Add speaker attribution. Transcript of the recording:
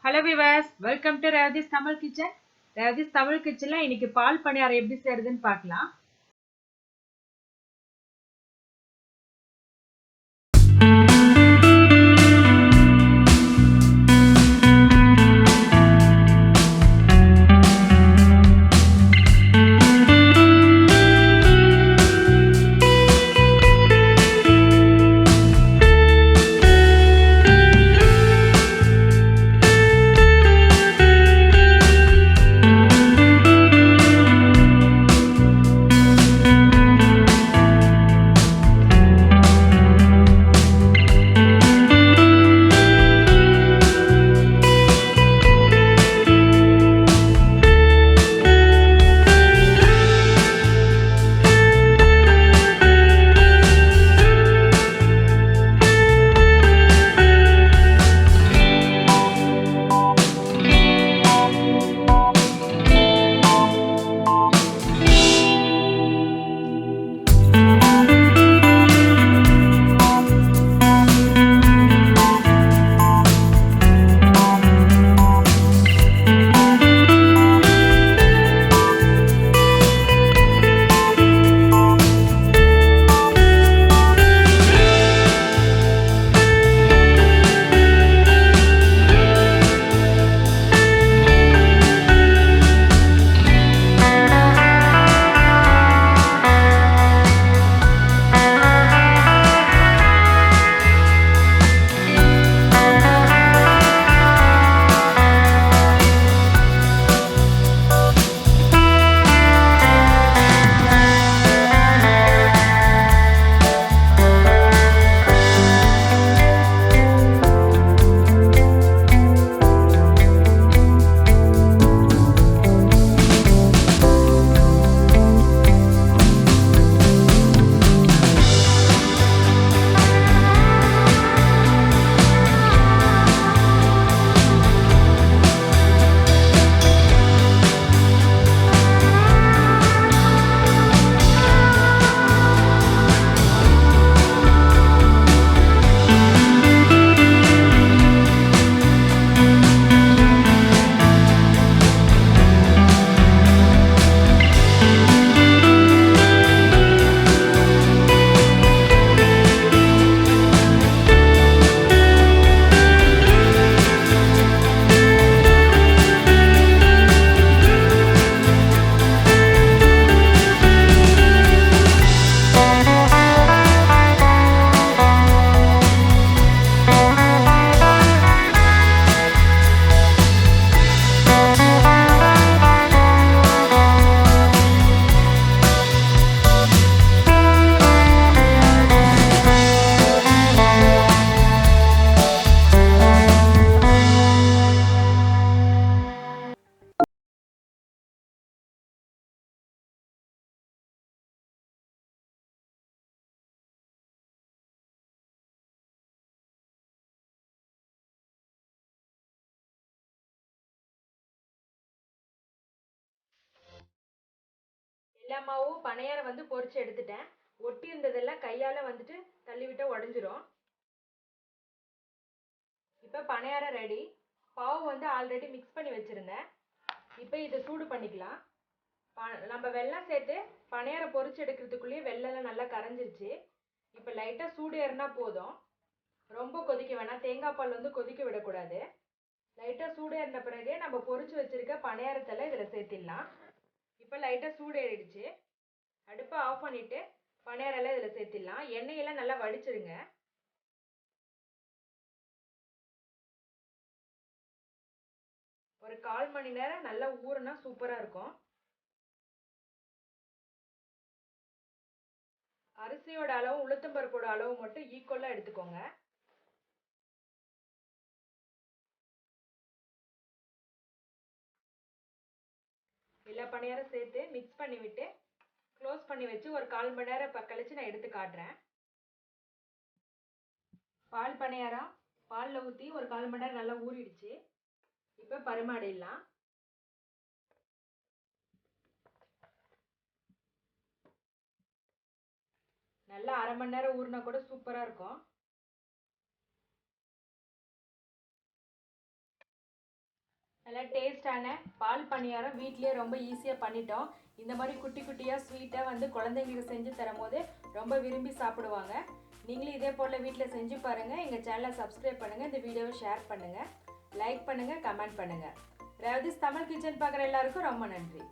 Speaker 1: Hello viewers, welcome to Revathi's Tamil kitchen. Revathi's Tamil கிச்சன்ல இன்னைக்கு பால் பணியாரம் எப்படி செய்யறதுன்னு பார்க்கலாம். எல்லா மாவும் பணியாரம் பொரிச்சு எடுத்துட்டேன். ஒட்டி இருந்ததெல்லாம் கையால தள்ளிவிட்டா உடஞ்சிரும். இப்போ பணியாரம் ரெடி. பாவு ஆல்ரெடி மிக்ஸ் பண்ணி வச்சிருந்தேன். இப்போ இதை சூடு பண்ணிக்கலாம். நம்ம வெல்லம் சேர்த்து பணியாரம் பொரிச்சு எடுக்கிறதுக்குள்ளேயே வெள்ளம் நல்லா கரைஞ்சிருச்சு. இப்போ லைட்டாக சூடு ஏறினா போதும், ரொம்ப கொதிக்க வேணாம். தேங்காய் பால் கொதிக்க விடக்கூடாது. லைட்டாக சூடு ஏறின பிறகு நம்ம பொரிச்சு வச்சிருக்க பணியாரத்தெல்லாம் இதில் சேர்த்திடலாம். இப்போ லைட்டாக சூடு ஏறிடுச்சு. அடுப்பை ஆஃப் பண்ணிவிட்டு பணியாரெல்லாம் இதில் சேர்த்திடலாம். எண்ணெயெல்லாம் நல்லா வடிச்சிருங்க. ஒரு 1/4 மணி நேரம் நல்லா ஊறுனா சூப்பராக இருக்கும். அரிசியோட அளவும் உளுத்தம்பருப்போட அளவு மட்டும் ஈக்குவலாக எடுத்துக்கோங்க. எல்லா பணியாரம் சேர்த்து மிக்ஸ் பண்ணி விட்டு க்ளோஸ் பண்ணி வச்சு ஒரு 1/4 மணி நேரம் கழிச்சு நான் எடுத்து காட்டுறேன். பால் பணியாரம் பாலில் ஊற்றி ஒரு 1/4 மணி நேரம் நல்லா ஊறிடுச்சு. இப்போ பரிமாறிடலாம். நல்லா 1/2 மணி நேரம் ஊறினா கூட சூப்பராக இருக்கும். நல்லா டேஸ்டான பால் பணியாரம் வீட்லேயே ரொம்ப ஈஸியாக பண்ணிட்டோம். இந்த மாதிரி குட்டி குட்டியாக ஸ்வீட்டாக வந்து குழந்தைங்களுக்கு செஞ்சு தரும்போது ரொம்ப விரும்பி சாப்பிடுவாங்க. நீங்களும் இதே போல் வீட்டில் செஞ்சு பாருங்கள். எங்கள் சேனலை சப்ஸ்கிரைப் பண்ணுங்கள், இந்த வீடியோவை ஷேர் பண்ணுங்கள், லைக் பண்ணுங்கள், கமெண்ட் பண்ணுங்கள். ரேவதிஸ் தமிழ் கிச்சன் பார்க்குற எல்லாருக்கும் ரொம்ப நன்றி.